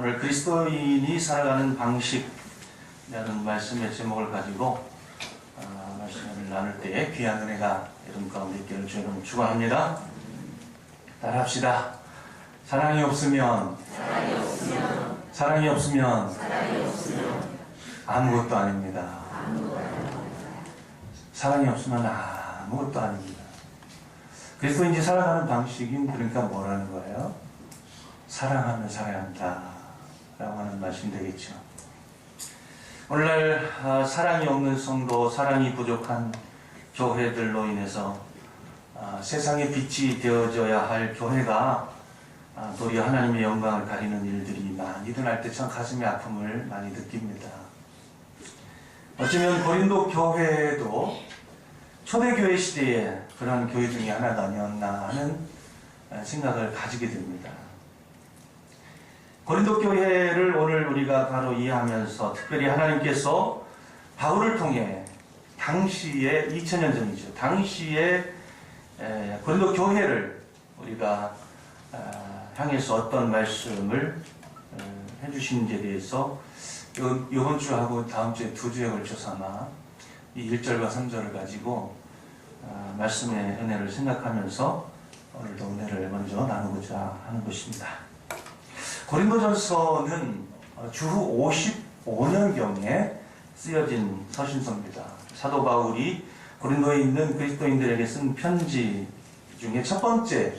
오늘 그리스도인이 살아가는 방식이라는 말씀의 제목을 가지고 말씀을 나눌 때에 귀한 은혜가 여러분 가운데 있기를 주 여러분 축원합니다. 따라합시다. 사랑이 없으면 아무것도 아닙니다. 사랑이 없으면 아무것도 아닙니다. 그리스도인이 살아가는 방식인 그러니까 뭐라는 거예요? 사랑하며 살아야 한다 라고 하는 말씀이 되겠죠. 오늘날 사랑이 없는 성도, 사랑이 부족한 교회들로 인해서 세상의 빛이 되어져야 할 교회가 도리어 하나님의 영광을 가리는 일들이 많이 일어날 때 참 가슴의 아픔을 많이 느낍니다. 어쩌면 고린도 교회도 초대교회 시대에 그런 교회 중에 하나가 아니었나 하는 생각을 가지게 됩니다. 고린도 교회를 오늘 우리가 바로 이해하면서 특별히 하나님께서 바울을 통해 당시에 2000년 전이죠. 당시에 고린도 교회를 우리가 향해서 어떤 말씀을 해주시는지에 대해서 이번 주하고 다음 주에 두 주에 걸쳐서 아마 이 1절과 3절을 가지고 말씀의 은혜를 생각하면서 오늘도 은혜를 먼저 나누고자 하는 것입니다. 고린도전서는 주후 55년경에 쓰여진 서신서입니다. 사도 바울이 고린도에 있는 그리스도인들에게 쓴 편지 중에 첫 번째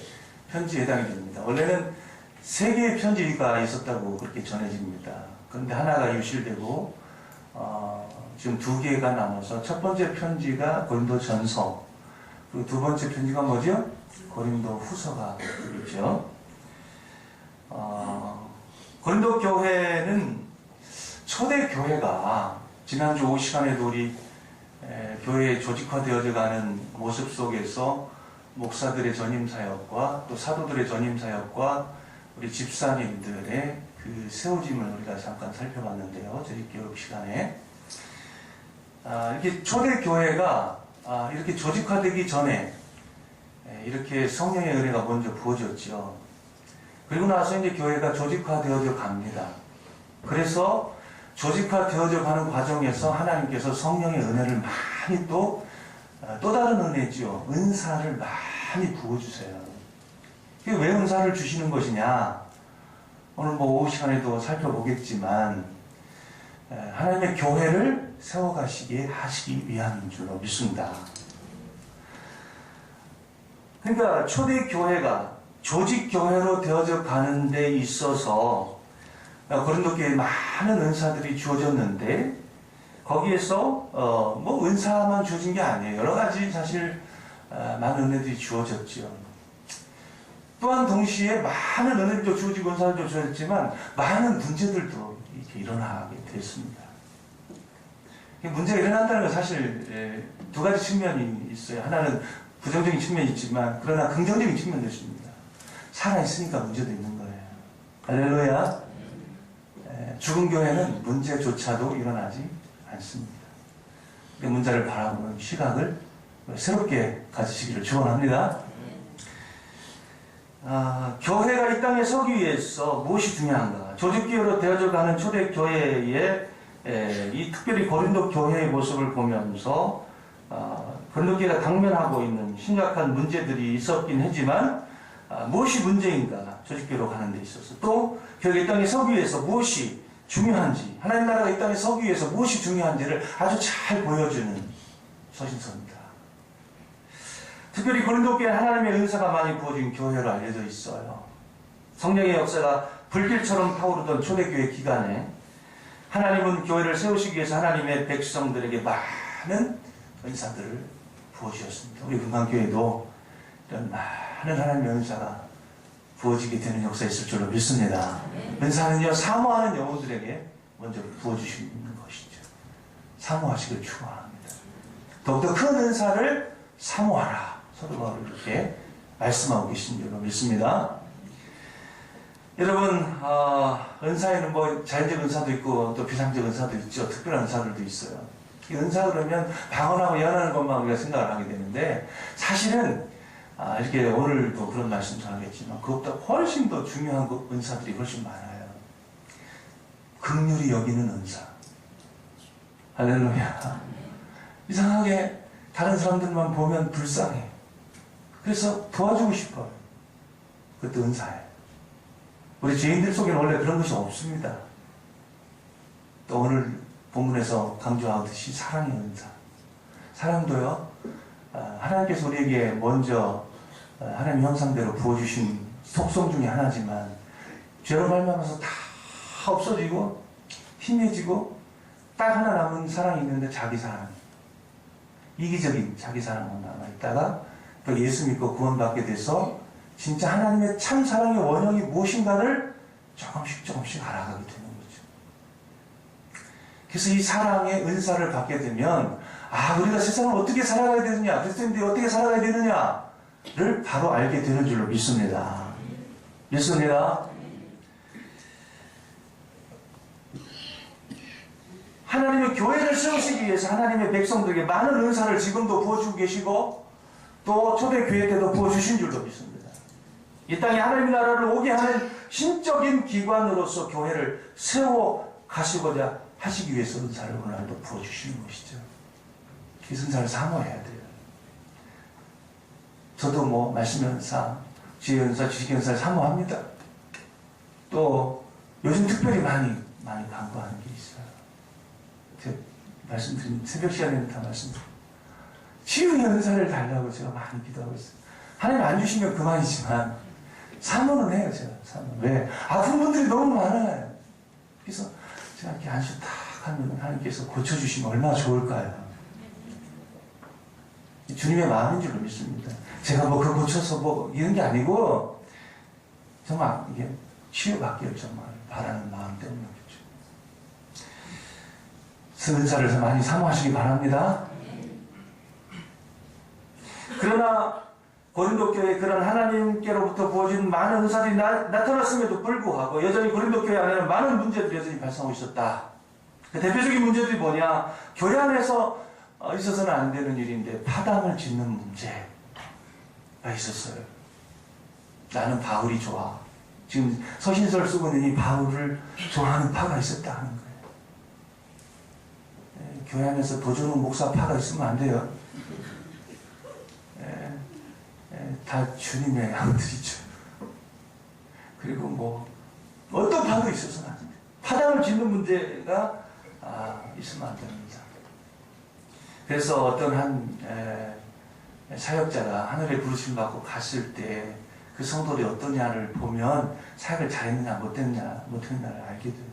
편지에 해당이 됩니다. 원래는 3개의 편지가 있었다고 그렇게 전해집니다. 그런데 하나가 유실되고 지금 2개가 남아서 첫 번째 편지가 고린도전서, 그리고 두 번째 편지가 뭐죠? 고린도후서가 되겠죠. 고린도 교회는 초대 교회가 지난주 오후 시간에도 우리 교회에 조직화되어져 가는 모습 속에서 목사들의 전임 사역과 또 사도들의 전임 사역과 우리 집사님들의 그 세워짐을 우리가 잠깐 살펴봤는데요. 조직교육 시간에 이렇게 초대 교회가 이렇게 조직화되기 전에 이렇게 성령의 은혜가 먼저 부어졌죠. 그리고 나서 이제 교회가 조직화되어져 갑니다. 그래서 조직화되어져 가는 과정에서 하나님께서 성령의 은혜를 많이 또 다른 은혜죠. 은사를 많이 부어주세요. 왜 은사를 주시는 것이냐? 오늘 오후 시간에도 살펴보겠지만 하나님의 교회를 세워가시게 하시기 위함인 줄로 믿습니다. 그러니까 초대 교회가 조직교회로 되어져 가는 데 있어서 고린도 교회에 많은 은사들이 주어졌는데 거기에서 뭐 은사만 주어진 게 아니에요. 여러 가지 사실 많은 은혜들이 주어졌죠. 또한 동시에 많은 은혜도 주어지고 은사도 주어졌지만 많은 문제들도 이렇게 일어나게 됐습니다. 문제가 일어난다는 건 사실 두 가지 측면이 있어요. 하나는 부정적인 측면이 있지만 그러나 긍정적인 측면도 있습니다. 살아있으니까 문제도 있는 거예요. 할렐루야. 죽은 교회는 문제조차도 일어나지 않습니다. 그 문제를 바라보는 시각을 새롭게 가지시기를 축원합니다. 교회가 이 땅에 서기 위해서 무엇이 중요한가? 조직교회로 되어져 가는 초대교회의 이 특별히 고린도 교회의 모습을 보면서 고린도 교회가 당면하고 있는 심각한 문제들이 있었긴 하지만 무엇이 문제인가? 조직교회로 가는 데 있어서 또 교회가 이 땅에 서기 위해서 무엇이 중요한지, 하나님 나라가 이 땅에 서기 위해서 무엇이 중요한지를 아주 잘 보여주는 서신서입니다. 특별히 고린도 교회는 하나님의 은사가 많이 부어진 교회로 알려져 있어요. 성령의 역사가 불길처럼 타오르던 초대교회 기간에 하나님은 교회를 세우시기 위해서 하나님의 백성들에게 많은 은사들을 부어주셨습니다. 우리 금강교회도 이런 많은 하나님의 은사가 부어지게 되는 역사가 있을 줄로 믿습니다. 은사는요, 사모하는 영혼들에게 먼저 부어주시는 것이죠. 사모하시길 축원합니다. 더욱더 큰 은사를 사모하라. 서로가 이렇게 말씀하고 계신 줄로 믿습니다. 여러분, 은사에는 뭐 자연적 은사도 있고 또 비상적 은사도 있죠. 특별한 은사들도 있어요. 이 은사 그러면 방언하고 예언하는 것만 우리가 생각을 하게 되는데 사실은 이렇게 오늘도 그런 말씀 전하겠지만 그것보다 훨씬 더 중요한 은사들이 훨씬 많아요. 긍휼히 여기는 은사. 할렐루야. 이상하게 다른 사람들만 보면 불쌍해. 그래서 도와주고 싶어요. 그것도 은사예요. 우리 죄인들 속에는 원래 그런 것이 없습니다. 또 오늘 본문에서 강조하듯이 사랑의 은사. 사랑도요, 하나님께서 우리에게 먼저 하나님의 형상대로 부어주신 속성 중에 하나지만 죄로 말미암아서 다 없어지고 희미해지고 딱 하나 남은 사랑이 있는데 자기 사랑. 이기적인 자기 사랑만 남아있다가 또 예수 믿고 구원받게 돼서 진짜 하나님의 참 사랑의 원형이 무엇인가를 조금씩 알아가게 되는 거죠. 그래서 이 사랑의 은사를 받게 되면 우리가 세상을 어떻게 살아가야 되느냐, 그리스도인들이 어떻게 살아가야 되느냐를 바로 알게 되는 줄로 믿습니다. 믿습니다. 하나님의 교회를 세우시기 위해서 하나님의 백성들에게 많은 은사를 지금도 부어주고 계시고 또 초대교회 때도 부어주신 줄로 믿습니다. 이 땅에 하나님의 나라를 오게 하는 신적인 기관으로서 교회를 세워 가시고자 하시기 위해서 은사를 오늘도 부어주시는 것이죠. 그 은사를 사모해야 돼요. 저도 말씀 은사, 지혜 은사, 지식 은사를 사모합니다. 또 요즘 특별히 많이 강구하는 게 있어요. 제가 말씀드린 새벽 시간에는 다 말씀드려요. 치유의 은사를 달라고 제가 많이 기도하고 있어요. 하나님 안 주시면 그만이지만 사모는 해요. 제가 사모. 왜? 아픈 분들이 너무 많아요. 그래서 제가 이렇게 안수 탁 하면 하나님께서 고쳐주시면 얼마나 좋을까요? 주님의 마음인 줄로 믿습니다. 제가 그거 고쳐서 이런 게 아니고 정말 이게 치유받기를 정말 바라는 마음 때문이겠죠. 은사를 많이 사모하시기 바랍니다. 그러나 고린도 교회에 그런 하나님께로부터 부어진 많은 은사들이 나타났음에도 불구하고 여전히 고린도 교회 안에는 많은 문제들이 여전히 발생하고 있었다. 그 대표적인 문제들이 뭐냐? 교회 안에서 있어서는 안 되는 일인데 파당을 짓는 문제가 있었어요. 나는 바울이 좋아. 지금 서신서를 쓰고 있는 이 바울을 좋아하는 파가 있었다 하는 거예요. 교회 안에서 도주는 목사 파가 있으면 안 돼요. 다 주님의 양들이죠. 그리고 어떤 파도 있어서는 안 됩니다. 파당을 짓는 문제가 있으면 안 됩니다. 그래서 어떤 한 사역자가 하늘에 부르심 받고 갔을 때 그 성도들이 어떠냐를 보면 사역을 잘했느냐 못했느냐를 알게 돼요.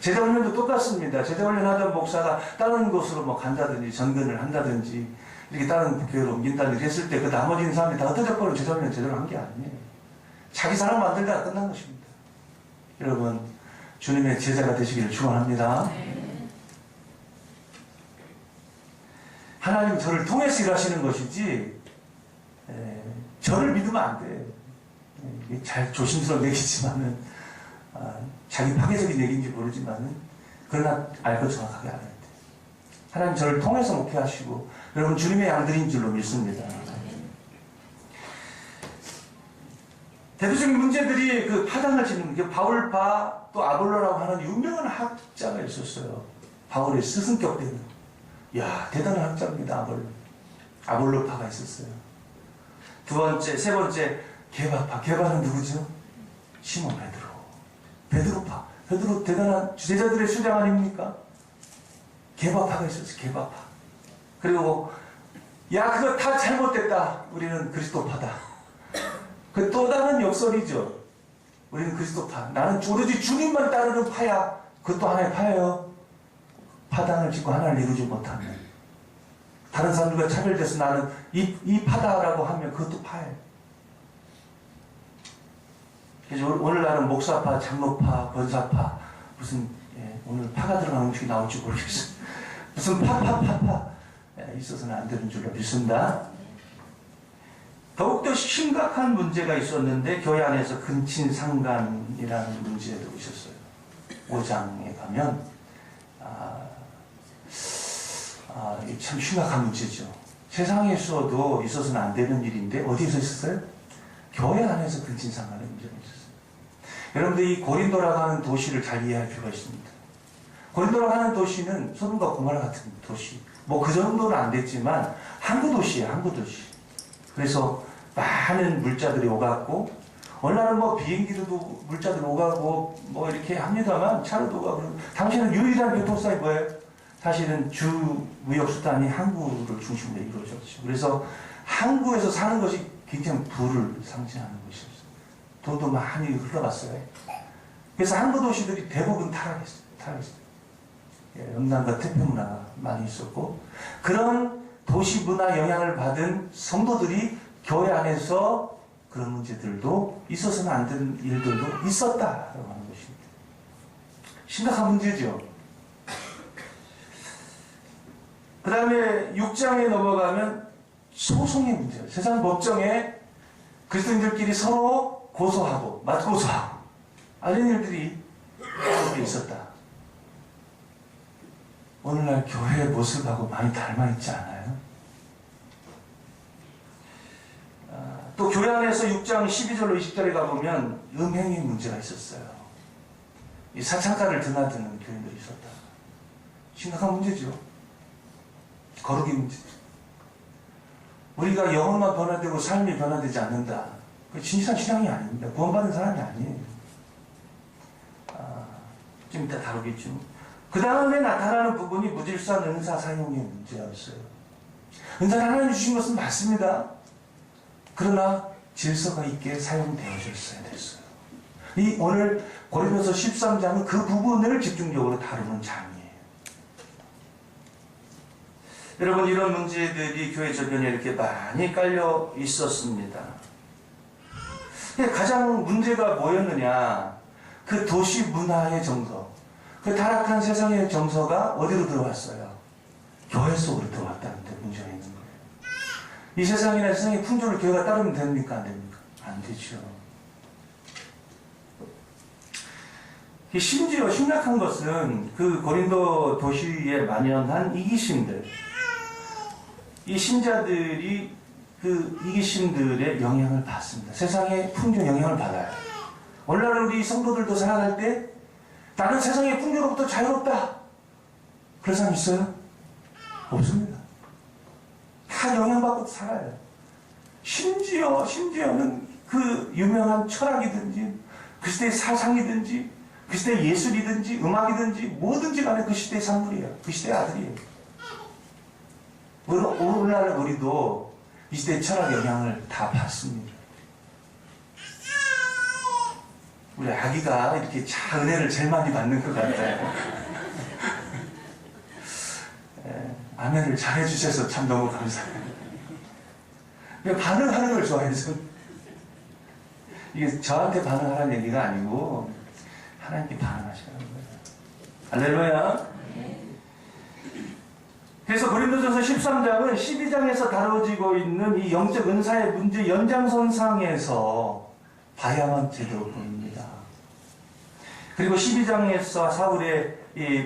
제자훈련도 똑같습니다. 제자훈련 하던 목사가 다른 곳으로 간다든지 전근을 한다든지 이렇게 다른 교회로 옮긴다든지 했을 때 그 나머지 있는 사람들이 다 어떠적거로 제자훈련 제대로 한 게 아니에요. 자기 사람 만들다가 끝난 것입니다. 여러분 주님의 제자가 되시기를 축원합니다. 하나님 저를 통해서 일하시는 것이지 저를 믿으면 안 돼요. 잘 조심스러운 얘기지만은 자기 파괴적인 얘기인지 모르지만은 그러나 알고 정확하게 알아야 돼요. 하나님 저를 통해서 목회하시고 여러분 주님의 양들인 줄로 믿습니다. 대표적인 문제들이 그 파당을 짓는 게 바울파 또 아볼로라고 하는 유명한 학자가 있었어요. 바울의 스승격 되는. 대단한 학자입니다. 아볼로파가 있었어요. 세 번째 게바파. 게바는 누구죠? 시몬 베드로. 베드로파. 베드로 대단한 제자들의 수장 아닙니까? 게바파가 있었어요. 게바파. 그리고 그거 다 잘못됐다. 우리는 그리스도파다. 그 또 다른 역설이죠. 우리는 그리스도파. 나는 오로지 주님만 따르는 파야. 그것도 하나의 파예요. 파당을 짓고 하나를 이루지 못하면. 다른 사람들과 차별돼서 나는 이 파다라고 하면 그것도 파예요. 그래서 오늘날은 목사파, 장로파, 권사파, 무슨, 오늘 파가 들어간 음식이 나올지 모르겠어요. 무슨 파 있어서는 안 되는 줄로 믿습니다. 더욱더 심각한 문제가 있었는데 교회 안에서 근친상간이라는 문제도 있었어요. 5장에 가면 이게 참 심각한 문제죠. 세상에서도 있어서는 안 되는 일인데 어디에서 있었어요? 교회 안에서 근친상간의 문제가 있었어요. 여러분들 이 고린도라고 하는 도시를 잘 이해할 필요가 있습니다. 고린도라고 하는 도시는 소돔과 고모라 같은 도시. 뭐 그 정도는 안 됐지만 항구 도시예요. 항구 도시. 그래서 많은 물자들이 오갔고 오늘날은 뭐 비행기로도 물자들이 오가고 뭐 이렇게 합니다만 차로도 오가고 당시에는 유일한 교통수단이 뭐예요? 사실은 주 무역 수단이 항구를 중심으로 이루어졌죠. 그래서 항구에서 사는 것이 굉장히 부를 상징하는 것이었어요. 돈도 많이 흘러갔어요. 그래서 항구 도시들이 대부분 타락했어요. 음란과 태폐 문화가 많이 있었고 그런 도시 문화 영향을 받은 성도들이 교회 안에서 그런 문제들도 있어서는 안 되는 일들도 있었다라고 하는 것입니다. 심각한 문제죠. 그 다음에 6장에 넘어가면 소송의 문제예요. 세상 법정에 그리스도인들끼리 서로 고소하고 맞고소하고 이런 일들이 있었다. 오늘날 교회의 모습하고 많이 닮아있지 않아요? 또 교회 안에서 6장 12절로 20절에 가보면 음행의 문제가 있었어요. 이 사창가를 드나드는 교인들이 있었다. 심각한 문제죠. 거룩의 문제죠. 우리가 영혼만 변화되고 삶이 변화되지 않는다. 그 진실한 신앙이 아닙니다. 구원받은 사람이 아니에요. 좀 이따 다루겠죠. 그 다음에 나타나는 부분이 무질서한 은사 사용의 문제였어요. 은사를 하나님 주신 것은 맞습니다. 그러나 질서가 있게 사용되어졌어야 됐어요. 이 오늘 고린도서 13장은 그 부분을 집중적으로 다루는 장이에요. 여러분 이런 문제들이 교회 저변에 이렇게 많이 깔려 있었습니다. 가장 문제가 뭐였느냐? 그 도시 문화의 정서, 그 타락한 세상의 정서가 어디로 들어왔어요? 교회 속으로 들어왔다는 데 문제가 있는 거예요. 이 세상이나 세상의 풍조를 교회가 따르면 됩니까? 안 됩니까? 안 되죠. 심지어 심각한 것은 그 고린도 도시에 만연한 이기심들, 이 신자들이 그 이기심들의 영향을 받습니다. 세상의 풍조 영향을 받아요. 오늘날 우리 성도들도 살아갈 때 나는 세상의 풍조로부터 자유롭다. 그런 사람 있어요? 없습니다. 다 영향받고 살아요. 심지어는 그 유명한 철학이든지 그 시대의 사상이든지 그 시대의 예술이든지 음악이든지 뭐든지 간에 그 시대의 산물이에요. 그 시대의 아들이에요. 오늘날 우리도 이 시대의 철학 영향을 다 받습니다. 우리 아기가 이렇게 은혜를 제일 많이 받는 것 같아요. 아멘을 잘해주셔서 참 너무 감사해요. 반응하는 걸 좋아해서. 이게 저한테 반응하라는 얘기가 아니고 하나님께 반응하시라는 거예요. 할렐루야. 그래서 고린도전서 13장은 12장에서 다뤄지고 있는 이 영적 은사의 문제 연장선상에서 봐야만 제대로 보입니다. 그리고 12장에서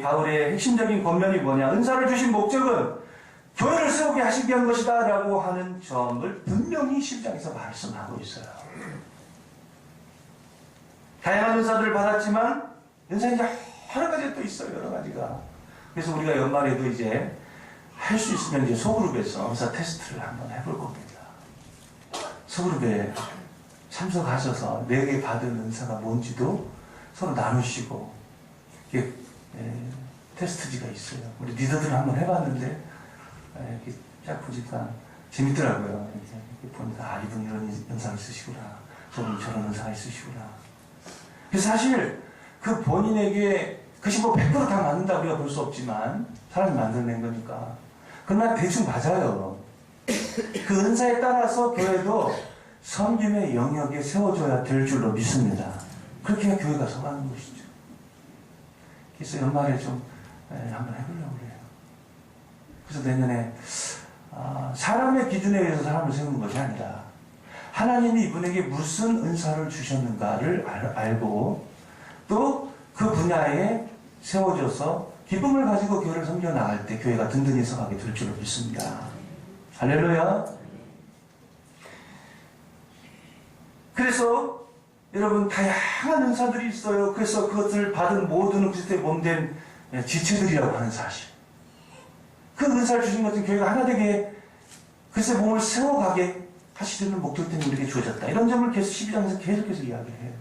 바울의 핵심적인 권면이 뭐냐? 은사를 주신 목적은 교회를 세우게 하시기 위한 것이다 라고 하는 점을 분명히 12장에서 말씀하고 있어요. 다양한 은사들을 받았지만 은사는 이제 여러 가지가 또 있어요. 여러 가지가. 그래서 우리가 연말에도 이제 할 수 있으면 이제 소그룹에서 은사 테스트를 한번 해볼 겁니다. 소그룹에 참석하셔서 내게 받은 은사가 뭔지도 서로 나누시고 이게 테스트지가 있어요. 우리 리더들은 한번 해봤는데 이렇게 쫙 보니까 재밌더라고요. 이렇게 보니까 이분 이런 은사가 있으시구나. 저분 저런 은사가 있으시구나. 그래서 사실 그 본인에게 그것이 뭐 100% 다 맞는다 우리가 볼 수 없지만 사람이 만들어낸 거니까. 그러나 대충 맞아요. 그 은사에 따라서 교회도 섬김의 영역에 세워줘야 될 줄로 믿습니다. 그렇게 해야 교회가 서가는 것이죠. 그래서 연말에 좀 한번 해보려고 그래요. 그래서 내년에 사람의 기준에 의해서 사람을 세우는 것이 아니라 하나님이 이분에게 무슨 은사를 주셨는가를 알고 또 그 분야에 세워져서 기쁨을 가지고 교회를 섬겨 나갈 때 교회가 든든히 서가게 될 줄로 믿습니다. 할렐루야. 그래서 여러분 다양한 은사들이 있어요. 그래서 그것을 받은 모두는 그리스도의 몸된 지체들이라고 하는 사실. 그 은사를 주신 것은 교회가 하나 되게 그리스도의 몸을 세워가게 하시려는 목적 때문에 우리에게 주어졌다. 이런 점을 계속 12장에서 계속해서 이야기해요.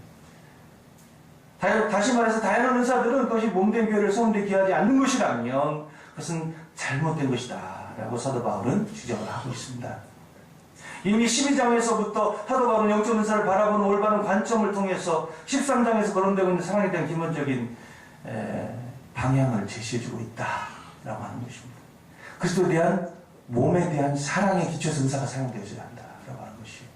다시 말해서 다양한 은사들은 그것이 몸된 교회를 세우는데 기하지 않는 것이라면 그것은 잘못된 것이다 라고 사도 바울은 주장을 하고 있습니다. 이미 12장에서부터 사도 바울은 영적 은사를 바라보는 올바른 관점을 통해서 13장에서 거론되고 있는 사랑에 대한 기본적인 방향을 제시해주고 있다라고 하는 것입니다. 그리스도에 대한 몸에 대한 사랑에 기초해서 은사가 사용되어져야 한다라고 하는 것이에요.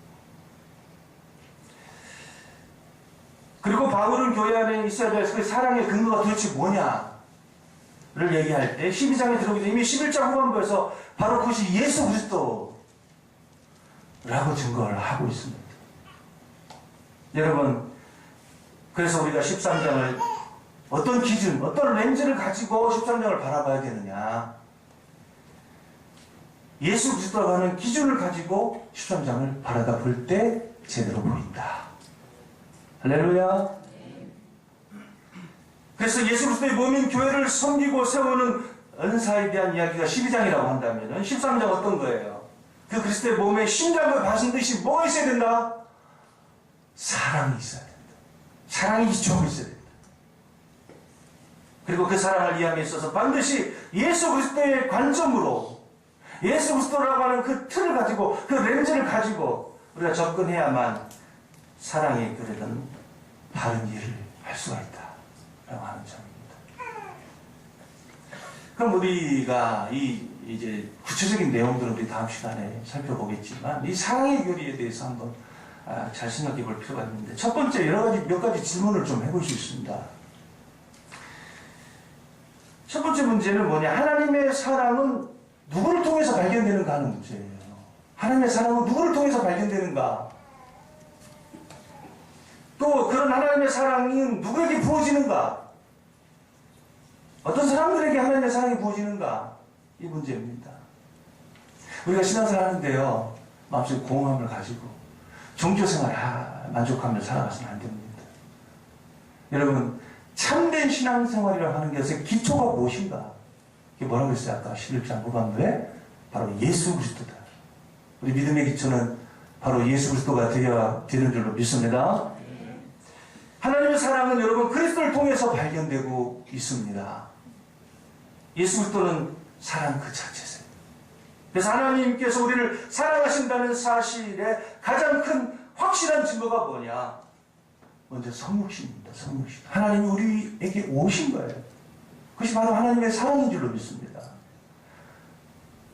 그리고 바울은 교회 안에 있어야 될 그 사랑의 근거가 도대체 뭐냐를 얘기할 때 12장에 들어오기 전에 이미 11장 후반부에서 바로 그것이 예수 그리스도라고 증거를 하고 있습니다. 여러분, 그래서 우리가 13장을 어떤 기준, 어떤 렌즈를 가지고 13장을 바라봐야 되느냐. 예수 그리스도라고 하는 기준을 가지고 13장을 바라다 볼 때 제대로 보인다. 할렐루야. 그래서 예수 그리스도의 몸인 교회를 섬기고 세우는 은사에 대한 이야기가 12장이라고 한다면 13장 어떤 거예요? 그 그리스도의 몸의 심장을 바신 듯이 뭐가 있어야 된다? 사랑이 있어야 된다. 사랑이 기초가 있어야 된다. 그리고 그 사랑을 이해함에 있어서 반드시 예수 그리스도의 관점으로 예수 그리스도라고 하는 그 틀을 가지고 그 렌즈를 가지고 우리가 접근해야만 사랑의 그릇은 바른 일을 할 수가 있다라고 하는 점입니다. 그럼 우리가 이제 구체적인 내용들은 우리 다음 시간에 살펴보겠지만 이 사랑의 교리에 대해서 한번 잘 생각해 볼 필요가 있는데 첫 번째 몇 가지 질문을 좀 해볼 수 있습니다. 첫 번째 문제는 뭐냐? 하나님의 사랑은 누구를 통해서 발견되는가 하는 문제예요. 하나님의 사랑은 누구를 통해서 발견되는가? 또 그런 하나님의 사랑이 누구에게 부어지는가? 어떤 사람들에게 하나님의 사랑이 부어지는가? 이 문제입니다. 우리가 신앙생활 하는데요, 마음속에 공허함을 가지고 종교생활 만족하며 살아가서는 안 됩니다. 여러분, 참된 신앙생활이라고 하는 것의 기초가 무엇인가? 이게 뭐라고 했어요? 아까 11장 후반부에 바로 예수 그리스도다. 우리 믿음의 기초는 바로 예수 그리스도가 되어야 되는 줄로 믿습니다. 하나님의 사랑은 여러분 그리스도를 통해서 발견되고 있습니다. 예수 그리스도는 사랑 그 자체세요. 그래서 하나님께서 우리를 사랑하신다는 사실의 가장 큰 확실한 증거가 뭐냐? 먼저 성육신입니다. 성육신. 하나님이 우리에게 오신 거예요. 그것이 바로 하나님의 사랑인 줄로 믿습니다.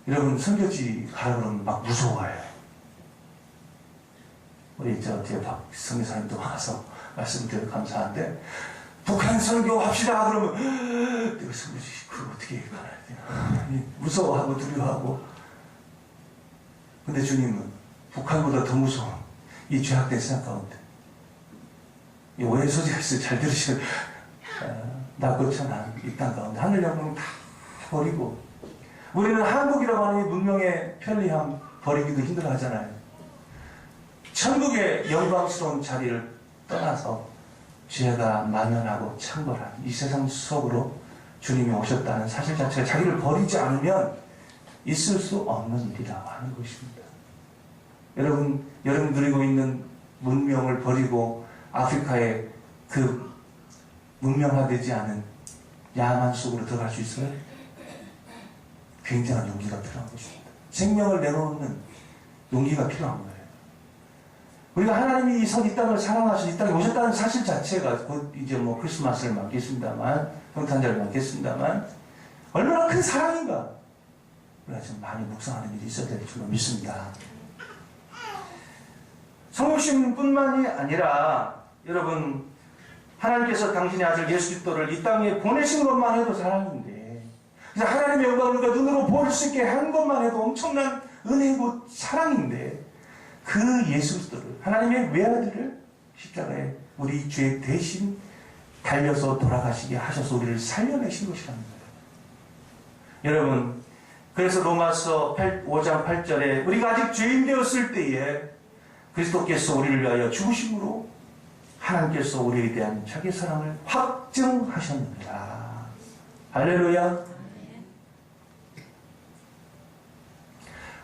여러분 선교지 가라 그러면 막 무서워해요. 우리 뒤에 박 성교사님도 와서 말씀드려 감사한데 북한 선교합시다 그러면 내가 선교지 그걸 어떻게 가야 되나 무서워하고 두려워하고. 근데 주님은 북한보다 더 무서운 이 죄악된 세상 가운데 이 오해 소지가 있어요. 잘 들으시면 나 그렇잖아. 이 땅 가운데 하늘 영광 다 버리고 우리는 한국이라고 하는 이 문명의 편리함 버리기도 힘들어 하잖아요. 천국의 영광스러운 자리를 떠나서 죄가 만연하고 창궐한 이 세상 속으로 주님이 오셨다는 사실 자체가 자기를 버리지 않으면 있을 수 없는 일이라고 하는 것입니다. 여러분 누리고 있는 문명을 버리고 아프리카의 그 문명화되지 않은 야만 속으로 들어갈 수 있어요? 굉장한 용기가 필요한 것입니다. 생명을 내놓는 용기가 필요한 거예요. 우리가 하나님이 이 땅을 사랑하셔서 이 땅에 오셨다는 사실 자체가 곧 이제 크리스마스를 맞겠습니다만 성탄절을 맞겠습니다만 얼마나 큰 사랑인가 우리가 좀 많이 묵상하는 일이 있어야 될 줄로 믿습니다. 성육신뿐만이 아니라 여러분 하나님께서 당신의 아들 예수 그리스도를 이 땅에 보내신 것만 해도 사랑인데 그래서 하나님의 영광을 우리가 눈으로 볼 수 있게 한 것만 해도 엄청난 은혜고 사랑인데 그 예수 그리스도를 하나님의 외아들을 십자가에 우리 죄 대신 달려서 돌아가시게 하셔서 우리를 살려내신 것이라는 거예요. 여러분 그래서 로마서 5장 8절에 우리가 아직 죄인 되었을 때에 그리스도께서 우리를 위하여 죽으심으로 하나님께서 우리에 대한 자기 사랑을 확증하셨느니라. 할렐루야.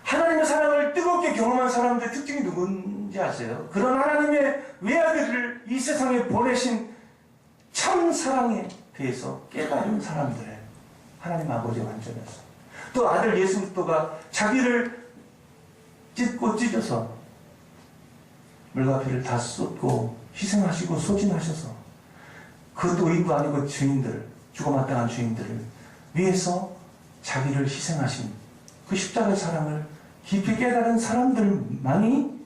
하나님의 사랑을 뜨겁게 경험한 사람들의 특징이 누군지 아세요? 그런 하나님의 외아들을 이 세상에 보내신 참 사랑에 대해서 깨달은 사람들의 하나님 아버지의 완전했어. 또 아들 예수 그리스도가 자기를 찢고 찢어서 물과 피를 다 쏟고 희생하시고 소진하셔서 그것도 의인도 아니고 죄인들, 죽어마땅한 죄인들을 위해서 자기를 희생하신 그 십자가의 사랑을 깊이 깨달은 사람들만이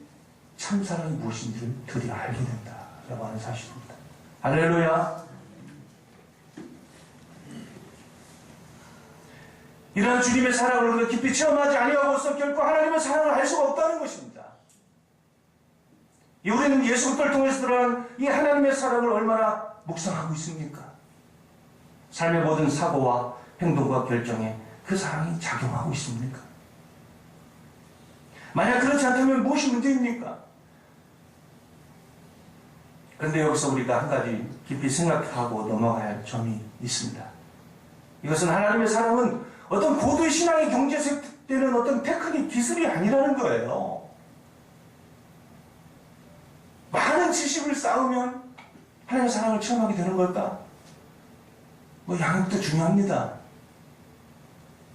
참 사랑이 무엇인지를 드디어 알게 된다라고 하는 사실입니다. 할렐루야. 이러한 주님의 사랑을 우리가 깊이 체험하지 아니하고서 결코 하나님의 사랑을 알 수가 없다는 것입니다. 우리는 예수 그리스도를 통해서 들어간 이 하나님의 사랑을 얼마나 묵상하고 있습니까? 삶의 모든 사고와 행동과 결정에 그 사랑이 작용하고 있습니까? 만약 그렇지 않다면 무엇이 문제입니까? 그런데 여기서 우리가 한 가지 깊이 생각하고 넘어가야 할 점이 있습니다. 이것은 하나님의 사랑은 어떤 고도의 신앙의 경지에서 되는 어떤 테크닉, 기술이 아니라는 거예요. 많은 지식을 쌓으면 하나님의 사랑을 체험하게 되는 걸까? 양육도 중요합니다.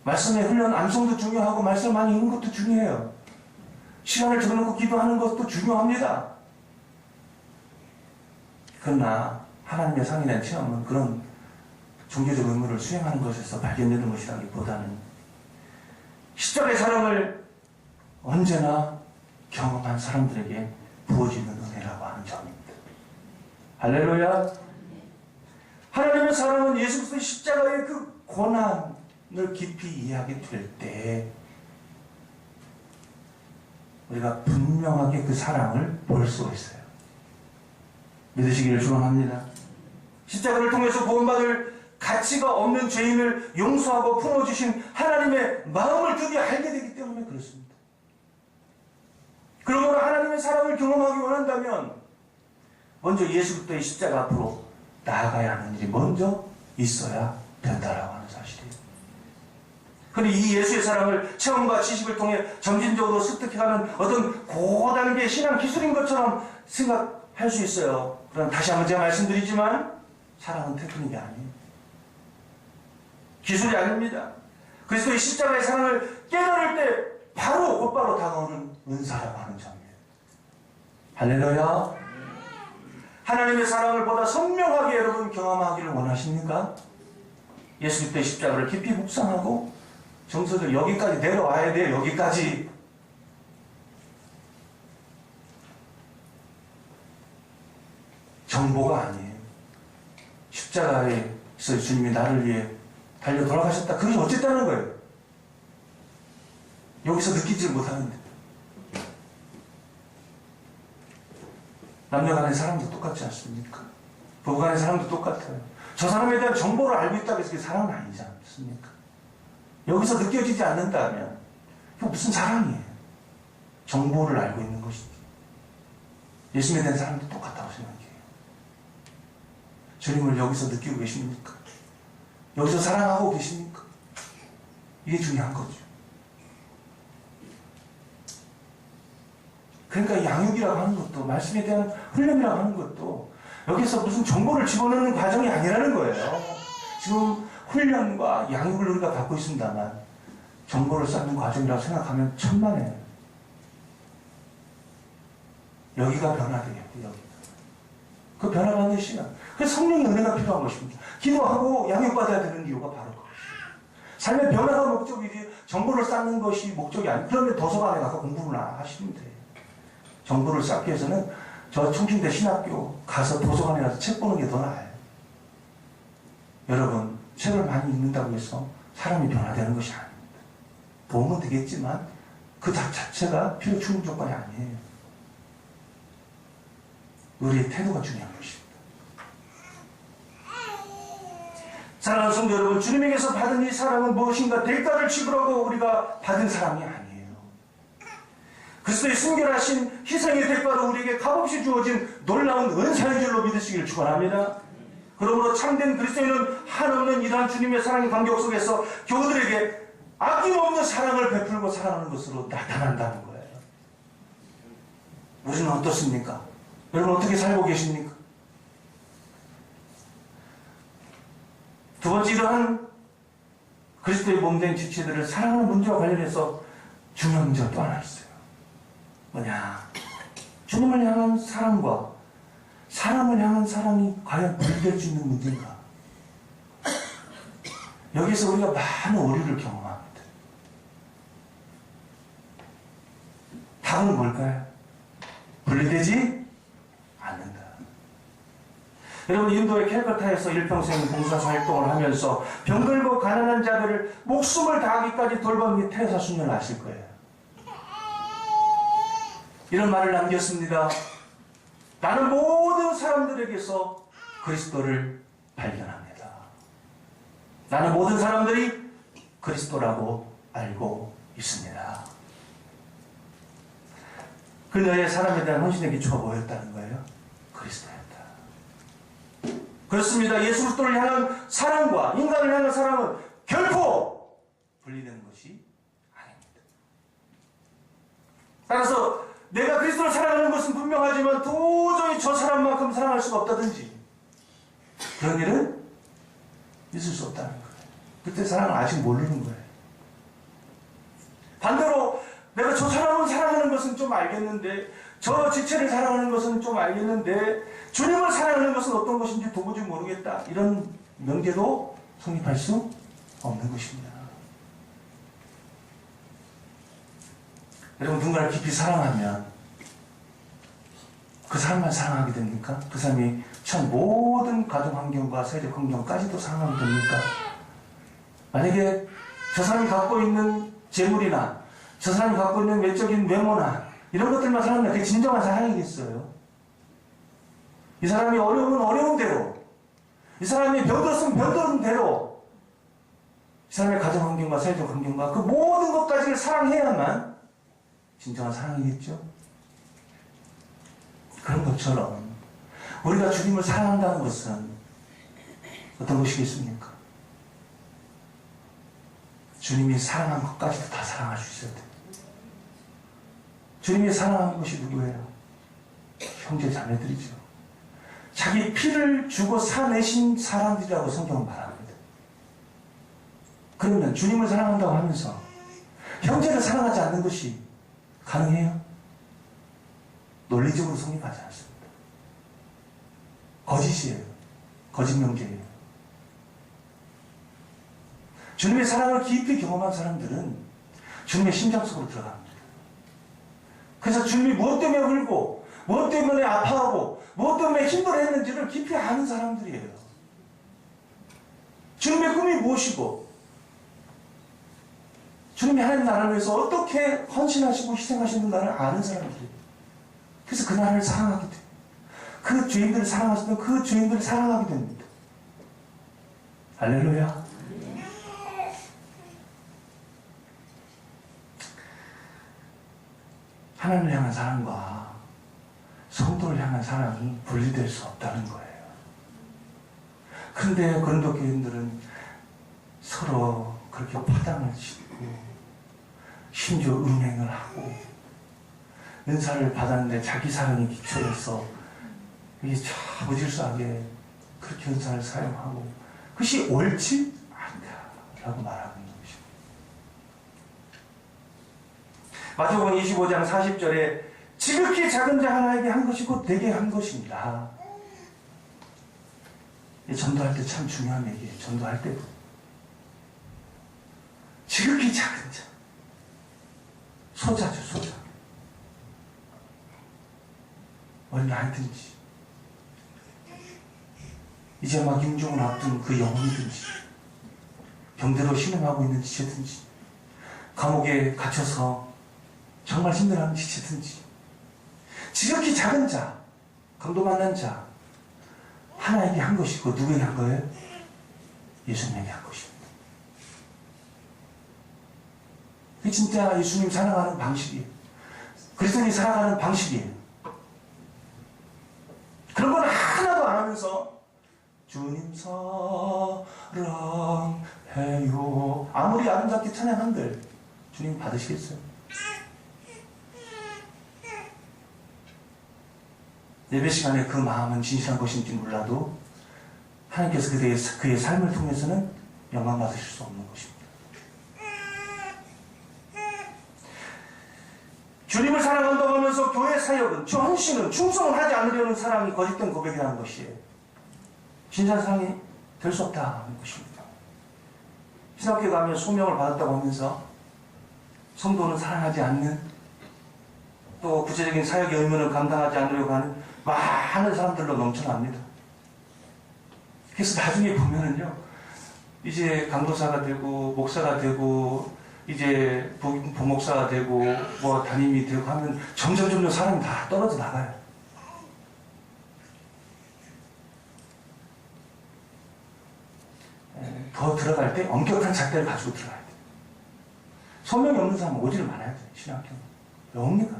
말씀의 훈련, 암송도 중요하고 말씀을 많이 읽는 것도 중요해요. 시간을 정해놓고 기도하는 것도 중요합니다. 그러나 하나님의 사랑에 대한 체험은 그런 종교적 의무를 수행하는 것에서 발견되는 것이라기보다는 십자가의 사랑을 언제나 경험한 사람들에게 부어지는 은혜라고 하는 점입니다. 할렐루야. 하나님의 사랑은 예수 그리스도의 십자가의 그 고난을 깊이 이해하게 될 때 우리가 분명하게 그 사랑을 볼 수가 있어요. 믿으시기를 축원합니다. 십자가를 통해서 구원받을 가치가 없는 죄인을 용서하고 품어주신 하나님의 마음을 드디어 알게 되기 때문에 그렇습니다. 그러므로 하나님의 사랑을 경험하기 원한다면 먼저 예수 그리스도의 십자가 앞으로 나아가야 하는 일이 먼저 있어야 된다라고 하는 사실이에요. 그런데 이 예수의 사랑을 체험과 지식을 통해 점진적으로 습득해가는 어떤 고단계 신앙 기술인 것처럼 생각할 수 있어요. 그럼 다시 한번 제가 말씀드리지만 사랑은 테크닉이 아니에요. 기술이 아닙니다. 그리스도의 십자가의 사랑을 깨달을 때 바로 곧바로 다가오는 은사라고 하는 점이에요. 할렐루야. 하나님의 사랑을 보다 선명하게 여러분 경험하기를 원하십니까? 예수 그리스도의 십자가를 깊이 묵상하고 정서들 여기까지 내려와야 돼요. 여기까지. 정보가 아니에요. 십자가에서 주님이 나를 위해 달려 돌아가셨다. 그것이 어쨌다는 거예요. 여기서 느끼지 못하는데. 남녀 간의 사랑도 똑같지 않습니까? 부부 간의 사랑도 똑같아요. 저 사람에 대한 정보를 알고 있다고 해서 그게 사랑은 아니지 않습니까? 여기서 느껴지지 않는다면 그게 무슨 사랑이에요? 정보를 알고 있는 것이지. 예수님에 대한 사랑도 똑같다고 생각해요. 주님을 여기서 느끼고 계십니까? 여기서 사랑하고 계십니까? 이게 중요한 거죠. 그러니까 양육이라고 하는 것도 말씀에 대한 훈련이라고 하는 것도 여기서 무슨 정보를 집어넣는 과정이 아니라는 거예요. 지금 훈련과 양육을 우리가 받고 있습니다만 정보를 쌓는 과정이라고 생각하면 천만에요. 여기가 변화되겠고 여기가. 그 변화받는 시간. 그래서 성령의 은혜가 필요한 것입니다. 기도하고 양육받아야 되는 이유가 바로 그것이에요. 삶의 변화가 목적이지 정보를 쌓는 것이 목적이 아니에요. 그러면 도서관에 가서 공부를 하시면 돼요. 정보를 쌓기 위해서는 저 청춘대 신학교 가서 도서관에 가서 책 보는 게 더 나아요. 여러분, 책을 많이 읽는다고 해서 사람이 변화되는 것이 아닙니다. 도움은 되겠지만 그 자체가 필요 충분 조건이 아니에요. 우리의 태도가 중요한 것입니다. 사랑하는 성도 여러분, 주님에게서 받은 이 사랑은 무엇인가 대가를 지불하고 우리가 받은 사랑이 아니에요. 그리스도의 순결하신 희생의 대가로 우리에게 값없이 주어진 놀라운 은사인 줄로 믿으시기를 축원합니다. 그러므로 참된 그리스도인은 한없는 이러한 주님의 사랑의 간격 속에서 교우들에게 아낌없는 사랑을 베풀고 사랑하는 것으로 나타난다는 거예요. 우리는 어떻습니까? 여러분 어떻게 살고 계십니까? 두 번째, 이러한 그리스도의 몸된 지체들을 사랑하는 문제와 관련해서 중요한 문제가 또 하나 있어요. 뭐냐? 주님을 향한 사랑과 사람을 향한 사랑이 과연 분리될 수 있는 문제인가? 여기서 우리가 많은 오류를 경험합니다. 답은 뭘까요? 분리되지 않는다. 여러분, 인도의 캘커타에서 일평생 봉사사 활동을 하면서 병들고 가난한 자들을 목숨을 다하기까지 돌본 테레사 수녀를 아실 거예요. 이런 말을 남겼습니다. 나는 모든 사람들에게서 그리스도를 발견합니다. 나는 모든 사람들이 그리스도라고 알고 있습니다. 그녀의 사람에 대한 헌신의 기초가 뭐였다는 거예요? 그리스도였다. 그렇습니다. 예수 그리스도를 향한 사랑과 인간을 향한 사랑은 결코 분리되는 것이 아닙니다. 따라서 내가 그리스도를 사랑하는 것은 분명하지만 도저히 저 사람만큼 사랑할 수가 없다든지 그런 일은 있을 수 없다는 거예요. 그때 사랑을 아직 모르는 거예요. 반대로 내가 저 사람을 사랑하는 것은 좀 알겠는데 저 지체를 사랑하는 것은 좀 알겠는데 주님을 사랑하는 것은 어떤 것인지 도무지 모르겠다. 이런 명제도 성립할 수 없는 것입니다. 여러분, 누군가를 깊이 사랑하면 그 사람만 사랑하게 됩니까? 그 사람이 처한 모든 가정 환경과 사회적 환경까지도 사랑하게 됩니까? 만약에 저 사람이 갖고 있는 재물이나 저 사람이 갖고 있는 외적인 외모나 이런 것들만 사랑하면 그게 진정한 사랑이겠어요? 이 사람이 어려우면 어려운 대로, 이 사람이 병들었으면 병든 대로, 이 사람의 가정 환경과 사회적 환경과 그 모든 것까지를 사랑해야만 진정한 사랑이겠죠? 그런 것처럼 우리가 주님을 사랑한다는 것은 어떤 것이겠습니까? 주님이 사랑한 것까지도 다 사랑할 수 있어야 돼요. 주님이 사랑한 것이 누구예요? 형제 자매들이죠. 자기 피를 주고 사내신 사람들이라고 성경은 말합니다. 그러면 주님을 사랑한다고 하면서 형제를 사랑하지 않는 것이 가능해요? 논리적으로 성립하지 않습니다. 거짓이에요. 거짓 명제예요. 주님의 사랑을 깊이 경험한 사람들은 주님의 심장 속으로 들어갑니다. 그래서 주님이 무엇 때문에 울고 무엇 때문에 아파하고 무엇 때문에 힘들어했는지를 깊이 아는 사람들이에요. 주님의 꿈이 무엇이고 주님이 하나님 나라를 위해서 어떻게 헌신하시고 희생하시는가를 아는 사람들이에요. 그래서 그 나라를 사랑하게 돼요. 그 죄인들을 사랑하시면 그 죄인들을 사랑하게 됩니다. 할렐루야. 하나님을 향한 사랑과 성도를 향한 사랑이 분리될 수 없다는 거예요. 그런데 고린도 교인들은 서로 그렇게 파당을 짓고 심지어 음행을 하고 은사를 받았는데 자기 사랑에 기초해서 이게 참 무질서하게 그렇게 은사를 사용하고 그것이 옳지 않다라고 말하고 있는 것입니다. 마태복음 25장 40절에 지극히 작은 자 하나에게 한 것이 곧 내게 한 것입니다. 전도할 때 참 중요한 얘기예요. 전도할 때도 지극히 작은 자, 소자죠, 소자. 어린아이든지 이제 막 임종을 앞둔 그 영혼이든지 병대로 신음하고 있는 지체든지 감옥에 갇혀서 정말 힘들어하는 지체든지 지극히 작은 자, 강도 만난 자 하나에게 한 것이고 누구에게 한 거예요? 예수님에게 한 것입니다. 그게 진짜 예수님 사랑하는 방식이에요. 그리스도인이 살아가는 방식이에요. 그런 건 하나도 안 하면서 주님 사랑해요. 아무리 아름답게 찬양한들 주님 받으시겠어요? 예배 시간에 그 마음은 진실한 것인지 몰라도 하나님께서 그의 삶을 통해서는 영광 받으실 수 없는 것입니다. 주님을 사랑한다고 하면서 교회 사역은, 헌신은, 충성을 하지 않으려는 사랑이 거짓된 고백이라는 것이에요. 진짜 사랑이 될 수 없다는 것입니다. 신학교에 가면 소명을 받았다고 하면서 성도는 사랑하지 않는, 또 구체적인 사역의 의무를 감당하지 않으려고 하는 많은 사람들로 넘쳐납니다. 그래서 나중에 보면은요, 이제 강도사가 되고 목사가 되고 이제 부목사가 되고 뭐 담임이 되고 하면 점점 사람이 다 떨어져 나가요. 더 들어갈 때 엄격한 잣대를 가지고 들어가야 돼요. 소명이 없는 사람은 오지를 말아야 돼요. 신학교는 뭡니까?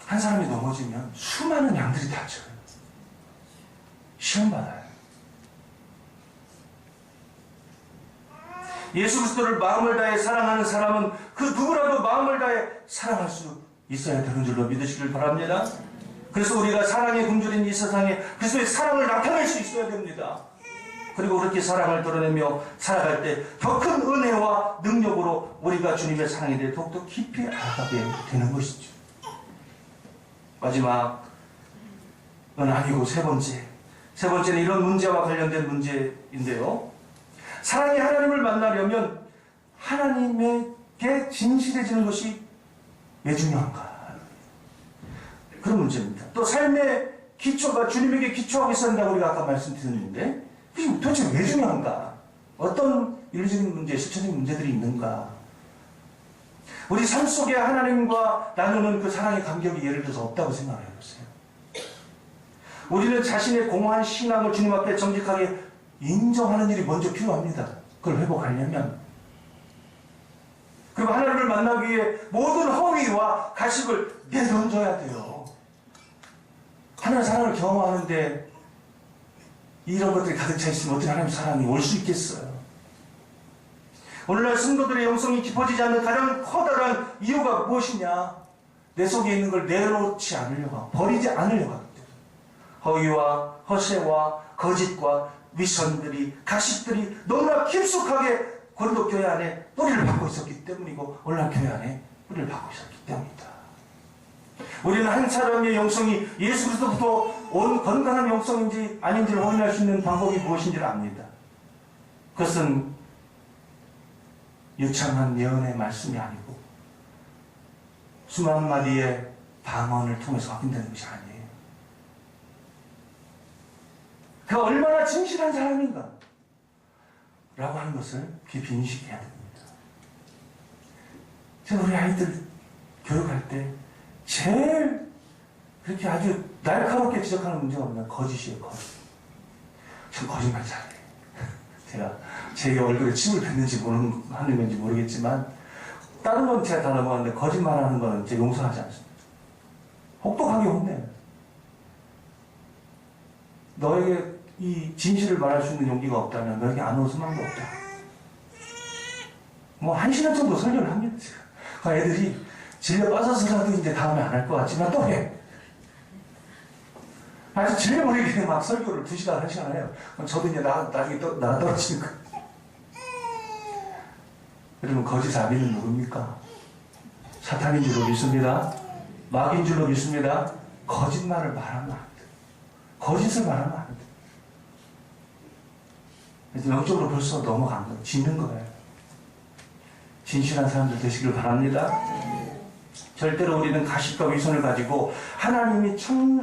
한 사람이 넘어지면 수많은 양들이 다쳐요. 시험 받아요. 예수 그리스도를 마음을 다해 사랑하는 사람은 그 누구라도 마음을 다해 사랑할 수 있어야 되는 줄로 믿으시길 바랍니다. 그래서 우리가 사랑의 굶주린 이 세상에 그리스도의 사랑을 나타낼 수 있어야 됩니다. 그리고 그렇게 사랑을 드러내며 살아갈 때 더 큰 은혜와 능력으로 우리가 주님의 사랑에 대해 더욱더 깊이 알아가게 되는 것이죠. 마지막은 아니고 세 번째는 이런 문제와 관련된 문제인데요. 사랑이 하나님을 만나려면 하나님에게 진실해지는 것이 왜 중요한가? 그런 문제입니다. 또 삶의 기초가 주님에게 기초하고 있어야 한다고 우리가 아까 말씀드렸는데 그게 도대체 왜 중요한가? 어떤 윤리적인 문제, 실천적인 문제들이 있는가? 우리 삶 속에 하나님과 나누는 그 사랑의 감격이 예를 들어서 없다고 생각을 해보세요. 우리는 자신의 공허한 신앙을 주님 앞에 정직하게 인정하는 일이 먼저 필요합니다. 그걸 회복하려면. 그리고 하나님을 만나기 위해 모든 허위와 가식을 내던져야 돼요. 하나님의 사랑을 경험하는데 이런 것들이 가득 차 있으면 어떻게 하나님의 사랑이 올 수 있겠어요? 오늘날 성도들의 영성이 깊어지지 않는 가장 커다란 이유가 무엇이냐? 내 속에 있는 걸 내놓지 않으려고, 버리지 않으려고 하기 때문에. 허위와 허세와 거짓과 위선들이, 가식들이 너무나 깊숙하게 고린도 교회 안에 뿌리를 받고 있었기 때문이고 오늘날 교회 안에 뿌리를 받고 있었기 때문이다. 우리는 한 사람의 영성이 예수 그리스도부터 온 건강한 영성인지 아닌지를 확인할 수 있는 방법이 무엇인지를 압니다. 그것은 유창한 예언의 말씀이 아니고 수만 마디의 방언을 통해서 확인되는 것이 아니에요. 그가 얼마나 진실한 사람인가 라고 하는 것을 깊이 인식해야 됩니다. 제가 우리 아이들 교육할 때 제일 그렇게 아주 날카롭게 지적하는 문제가 뭐냐? 거짓이에요. 거짓. 전 거짓말 잘해요. 제가 제 얼굴에 침을 뱉는지 하는 건지 모르겠지만 다른 건 제가 다 넘어가는데 거짓말하는 거는 제가 용서하지 않습니다. 혹독하게 혼내요. 너에게 이 진실을 말할 수 있는 용기가 없다면 너에게 안 올 수만도 없다. 뭐 1시간 정도 설교를 합니다. 제가. 애들이 질려 빠져서라도 이제 다음에 안 할 것 같지만 또 해. 아주 질려버리게 막 설교를 2시간, 1시간 해요. 저도 이제 나중에 나가 떨어지는 거예요. 여러분, 거짓 아비는 누굽니까? 사탄인 줄로 믿습니다. 마귀인 줄로 믿습니다. 거짓말을 말하면 안 돼요. 거짓을 말하면 안 돼요. 그래서 영적으로 벌써 넘어간 거예요. 짓는 거예요. 진실한 사람들 되시길 바랍니다. 절대로 우리는 가식과 위선을 가지고 하나님에게 참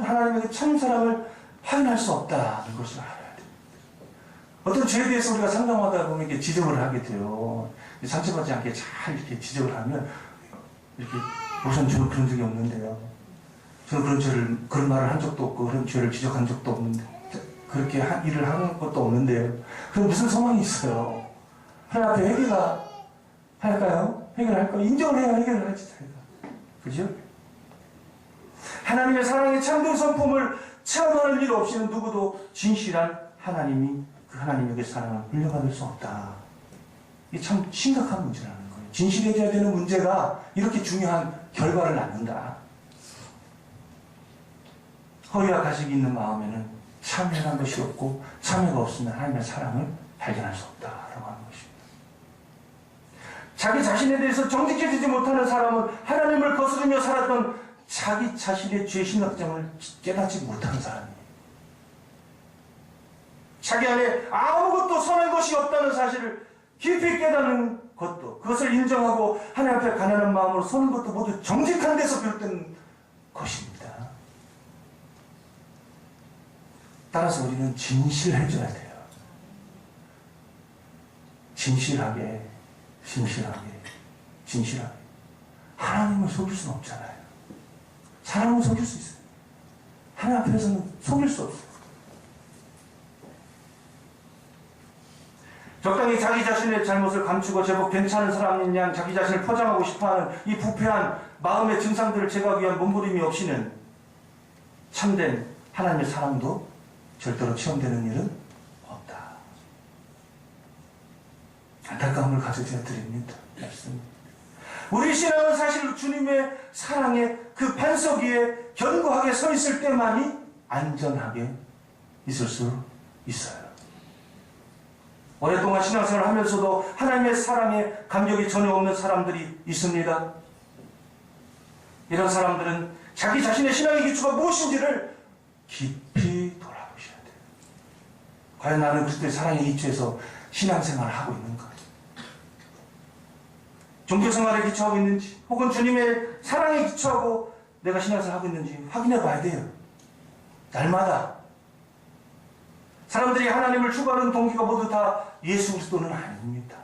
사랑을 확인할 수 없다는 것을 알아야 됩니다. 어떤 죄에 대해서 우리가 상담하다 보면 이렇게 지적을 하게 돼요. 상처받지 않게 잘 이렇게 지적을 하면 이렇게 우선 저는 그런 적이 없는데요. 저는 그런 말을 한 적도 없고 그런 죄를 지적한 적도 없는데 그렇게 일을 하는 것도 없는데요. 그럼 무슨 소망이 있어요? 하나님 앞에 회개가 할까요? 해결할까요? 인정을 해야 해결을 하지, 자기가. 그죠? 하나님의 사랑의 참된 성품을 체험하는 일 없이는 누구도 진실한 하나님이 그 하나님에게 사랑을 물려받을 수 없다. 이게 참 심각한 문제라는 거예요. 진실해져야 되는 문제가 이렇게 중요한 결과를 낳는다. 허위와 가식이 있는 마음에는 참회라는 것이 없고 참회가 없으면 하나님의 사랑을 발견할 수 없다라고 하는 것입니다. 자기 자신에 대해서 정직해지지 못하는 사람은 하나님을 거스르며 살았던 자기 자신의 죄 심각점을 깨닫지 못하는 사람이에요. 자기 안에 아무것도 선한 것이 없다는 사실을 깊이 깨닫는 것도, 그것을 인정하고 하나님 앞에 가난한 마음으로 서는 것도 모두 정직한 데서 비롯된 것입니다. 따라서 우리는 진실해져야 돼요. 진실하게. 하나님을 속일 수는 없잖아요. 사람은 속일 수 있어요. 하나님 앞에서는 속일 수 없어요. 적당히 자기 자신의 잘못을 감추고 제법 괜찮은 사람인 양 자기 자신을 포장하고 싶어하는 이 부패한 마음의 증상들을 제거하기 위한 몸부림이 없이는 참된 하나님의 사랑도 절대로 체험되는 일은 없다. 안타까움을 가져야 드립니다. 우리 신앙은 사실 주님의 사랑의 그 반석 위에 견고하게 서 있을 때만이 안전하게 있을 수 있어요. 오랫동안 신앙생활을 하면서도 하나님의 사랑에 감격이 전혀 없는 사람들이 있습니다. 이런 사람들은 자기 자신의 신앙의 기초가 무엇인지를 깊이 돌아보셔야 돼요. 과연 나는 그리스도의 사랑에 기초해서 신앙생활을 하고 있는가? 종교생활에 기초하고 있는지, 혹은 주님의 사랑에 기초하고 내가 신앙생활을 하고 있는지 확인해 봐야 돼요. 날마다. 사람들이 하나님을 추구하는 동기가 모두 다 예수 그리스도는 아닙니다.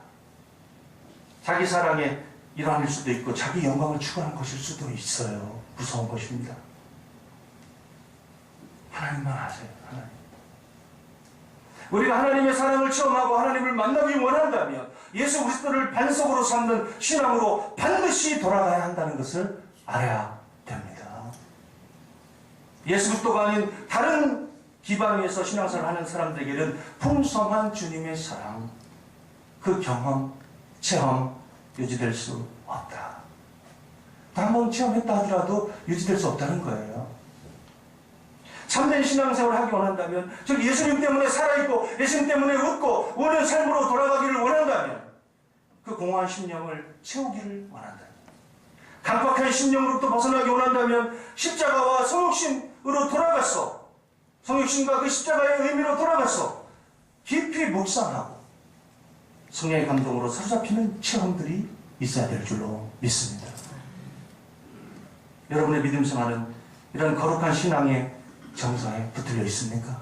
자기 사랑의 일환일 수도 있고 자기 영광을 추구하는 것일 수도 있어요. 무서운 것입니다. 하나님만 아세요. 하나님. 우리가 하나님의 사랑을 체험하고 하나님을 만나기 원한다면 예수 그리스도를 반석으로 삼는 신앙으로 반드시 돌아가야 한다는 것을 알아야 됩니다. 예수 그리스도가 아닌 다른 기반 위에서 신앙생활을 하는 사람들에게는 풍성한 주님의 사랑, 그 경험, 체험 유지될 수 없다. 한번 체험했다 하더라도 유지될 수 없다는 거예요. 참된 신앙생활을 하기 원한다면, 즉 예수님 때문에 살아있고 예수님 때문에 웃고 우는 삶으로 돌아가기를 원한다면, 그 공허한 심령을 채우기를 원한다면, 강박한 심령으로부터 벗어나기 원한다면 십자가와 성육신으로 돌아가서 성육신과 그 십자가의 의미로 돌아가서 깊이 묵상하고 성령의 감동으로 사로잡히는 체험들이 있어야 될 줄로 믿습니다. 여러분의 믿음 생활은 이런 거룩한 신앙의 정서에 붙들려 있습니까?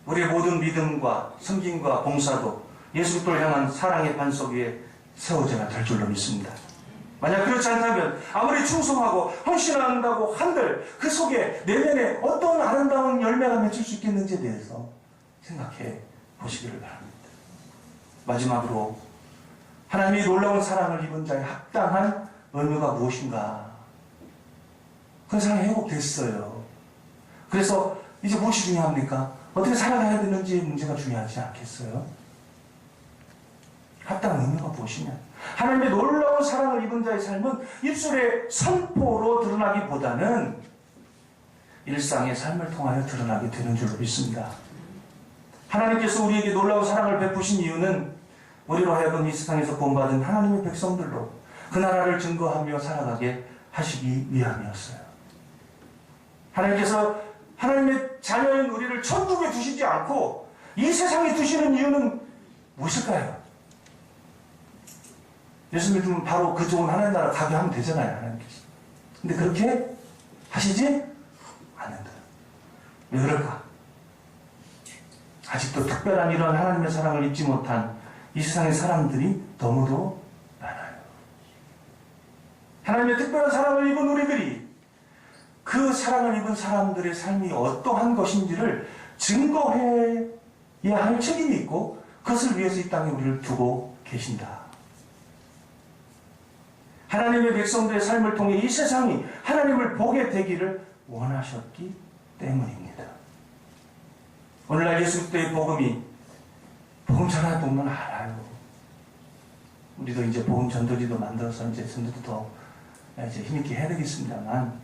우리의 모든 믿음과 섬김과 봉사도 예수 그리스도를 향한 사랑의 반석 위에 세워져야 될 줄로 믿습니다. 만약 그렇지 않다면 아무리 충성하고 헌신한다고 한들 그 속에 내면에 어떤 아름다운 열매가 맺힐 수 있겠는지에 대해서 생각해 보시기를 바랍니다. 마지막으로 하나님이 놀라운 사랑을 입은 자의 합당한 의무가 무엇인가? 그 사랑이 회복됐어요. 그래서 이제 무엇이 중요합니까? 어떻게 살아가야 되는지 문제가 중요하지 않겠어요? 합당한 의무가 무엇이냐? 하나님의 놀라운 사랑을 입은 자의 삶은 입술의 선포로 드러나기보다는 일상의 삶을 통하여 드러나게 되는 줄로 믿습니다. 하나님께서 우리에게 놀라운 사랑을 베푸신 이유는 우리로 하여금 이 세상에서 본받은 하나님의 백성들로 그 나라를 증거하며 살아가게 하시기 위함이었어요. 하나님께서 하나님의 자녀인 우리를 천국에 두시지 않고 이 세상에 두시는 이유는 무엇일까요? 예수 믿으면 바로 그 좋은 하나님 나라 가게 하면 되잖아요, 하나님께서. 근데 그렇게 하시지 않는다. 왜 그럴까? 아직도 특별한 이런 하나님의 사랑을 입지 못한 이 세상의 사람들이 너무도 많아요. 하나님의 특별한 사랑을 입은 우리들이 그 사랑을 입은 사람들의 삶이 어떠한 것인지를 증거해야 할 책임이 있고 그것을 위해서 이 땅에 우리를 두고 계신다. 하나님의 백성들의 삶을 통해 이 세상이 하나님을 보게 되기를 원하셨기 때문입니다. 오늘날 예수 그리스도의 복음이 복음 전하는 동문 알아요. 우리도 이제 복음 전도지도 만들어서 이제 전도도 더 이제 힘있게 해야 되겠습니다만,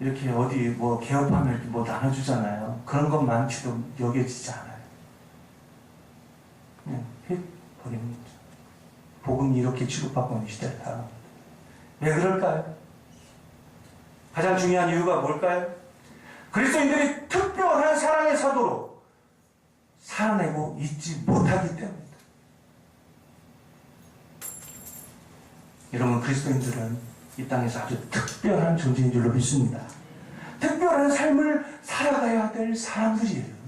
이렇게 어디 뭐 개업하면 이렇게 뭐 나눠주잖아요. 그런 것만치도 여겨지지 않아요. 그냥 해버리는 거죠. 복음이 이렇게 취급받고 있는 시대를 살아갑니다. 왜 그럴까요? 가장 중요한 이유가 뭘까요? 그리스도인들이 특별한 사랑의 사도로 살아내고 있지 못하기 때문입니다. 여러분, 그리스도인들은 이 땅에서 아주 특별한 존재인 줄로 믿습니다. 특별한 삶을 살아가야 될 사람들이에요.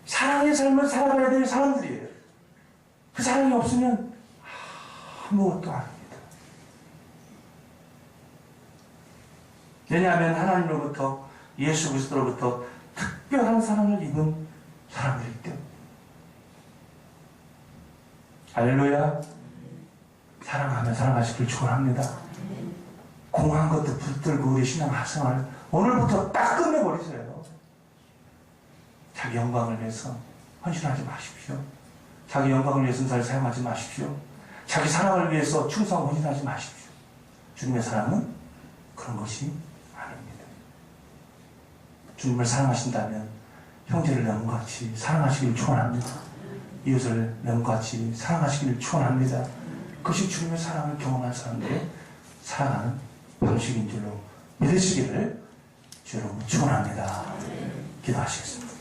사랑의 삶을 살아가야 될 사람들이에요. 그 사랑이 없으면 아무것도 아닙니다. 왜냐하면 하나님으로부터, 예수 그리스도로부터 특별한 사랑을 입은 사람들이기 때문에. 할렐루야. 사랑하면 사랑하시길 축원합니다. 공한 것도 붙들고 우리 신앙생활 오늘부터 딱 끝내버리세요. 자기 영광을 위해서 헌신하지 마십시오. 자기 영광을 위해서 잘 사용하지 마십시오. 자기 사랑을 위해서 충성 헌신하지 마십시오. 주님의 사랑은 그런 것이 아닙니다. 주님을 사랑하신다면 형제를 나무같이 사랑하시길 축원합니다. 이웃을 나무같이 사랑하시길 축원합니다. 그것이 주님의 사랑을 경험한 사람들의 사랑하는 방식인 줄로 믿으시기를 주 여러분 축원합니다. 기도하시겠습니다.